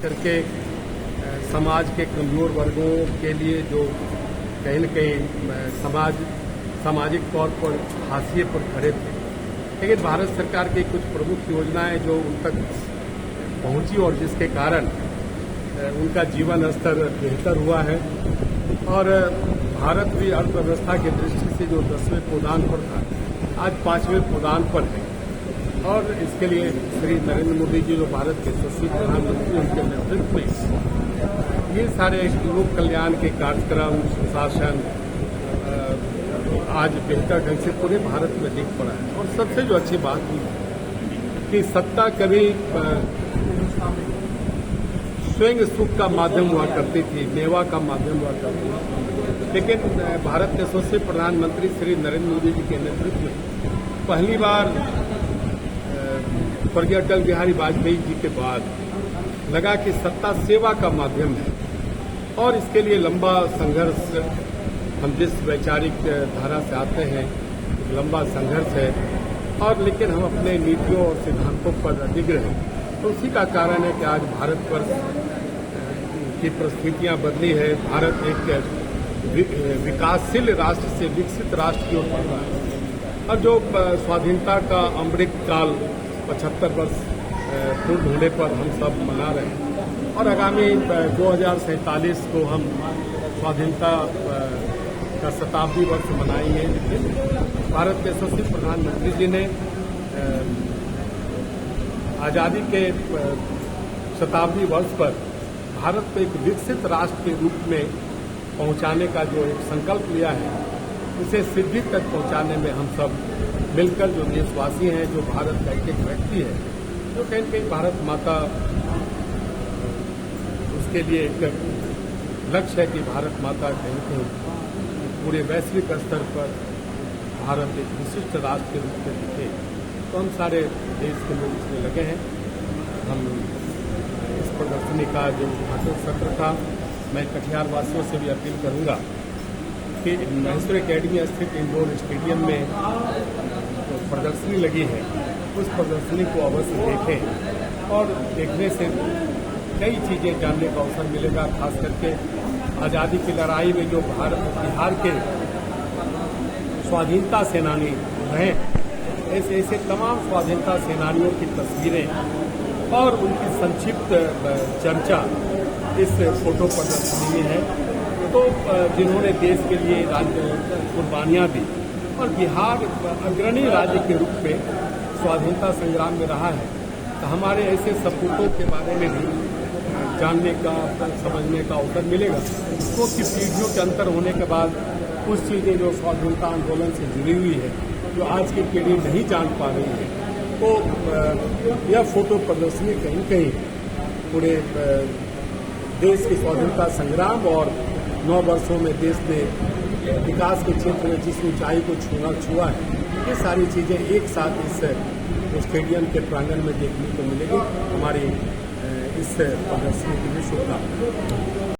करके समाज के कमजोर वर्गों के लिए जो कहीं न कहीं सामाजिक तौर पर हाशिए पर खड़े थे, लेकिन भारत सरकार की कुछ प्रमुख योजनाएं जो उन तक पहुंची और जिसके कारण उनका जीवन स्तर बेहतर हुआ है और भारत भी अर्थव्यवस्था की दृष्टि से जो 10वें पायदान पर था आज 5वें पायदान पर है। और इसके लिए श्री नरेंद्र मोदी जी जो भारत के यशस्वी प्रधानमंत्री उनके नेतृत्व में ये सारे लोक कल्याण के कार्यक्रम सुशासन आज बेहतर ढंग से पूरे भारत में दिख पड़ा है। और सबसे जो अच्छी बात हुई कि सत्ता कभी स्वयं सुख का माध्यम हुआ करती थी, मेवा का माध्यम हुआ करती थी, लेकिन भारत के यशस्वी प्रधानमंत्री श्री नरेंद्र मोदी जी के नेतृत्व में पहली बार स्वर्गीय अटल बिहारी वाजपेयी जी के बाद लगा कि सत्ता सेवा का माध्यम है। और इसके लिए लंबा संघर्ष, हम जिस वैचारिक धारा से आते हैं लंबा संघर्ष है और लेकिन हम अपने नीतियों और सिद्धांतों पर अडिग रहे। तो उसी का कारण है कि आज भारतवर्ष की परिस्थितियां बदली है। भारत एक विकासशील राष्ट्र से विकसित राष्ट्र की ओर बढ़ रहा है और जो स्वाधीनता का अमृत काल 75 वर्ष पूर्ण होने पर हम सब मना रहे हैं और आगामी 2047 को हम स्वाधीनता का शताब्दी वर्ष मनाएंगे। लेकिन भारत के यशस्वी प्रधानमंत्री जी ने आज़ादी के शताब्दी वर्ष पर भारत को एक विकसित राष्ट्र के रूप में पहुंचाने का जो एक संकल्प लिया है उसे सिद्धि तक पहुंचाने में हम सब मिलकर जो देशवासी हैं, जो भारत का एक व्यक्ति है, जो कहीं न कहीं भारत माता उसके लिए एक लक्ष्य है कि भारत माता कहीं न कहीं पूरे वैश्विक स्तर पर भारत एक विशिष्ट राष्ट्र के रूप में दिखे। तो हम सारे देश के लोग इसमें लगे हैं। हम इस प्रदर्शनी का जो उद्घाटन सत्र था, मैं कटिहार वासियों से भी अपील करूंगा कि महेश्वर एकेडमी स्थित इंडोर स्टेडियम में जो प्रदर्शनी लगी है उस प्रदर्शनी को अवश्य देखें और देखने से कई चीजें जानने का अवसर मिलेगा। खास करके आज़ादी की लड़ाई में जो बिहार के स्वाधीनता सेनानी रहे, ऐसे तमाम स्वाधीनता सेनानियों की तस्वीरें और उनकी संक्षिप्त चर्चा इस फोटो प्रदर्शनी में है। तो जिन्होंने देश के लिए कुर्बानियां दी और बिहार अग्रणी राज्य के रूप में स्वाधीनता संग्राम में रहा है, तो हमारे ऐसे सपूतों के बारे में भी जानने का, समझने का अवसर मिलेगा। क्योंकि पीढ़ियों के अंतर होने के बाद कुछ चीजें जो स्वाधीनता आंदोलन से जुड़ी हुई है, जो आज की पीढ़ी नहीं जान पा रही है, तो यह फोटो प्रदर्शनी कहीं कहीं पूरे देश के स्वाधीनता संग्राम और 9 वर्षों में देश ने विकास के क्षेत्र में जिस ऊंचाई को छुआ है, ये सारी चीजें एक साथ इस स्टेडियम के प्रांगण में देखने को मिलेगी। हमारी इस प्रदर्शनी के लिए शुभकामनाएं।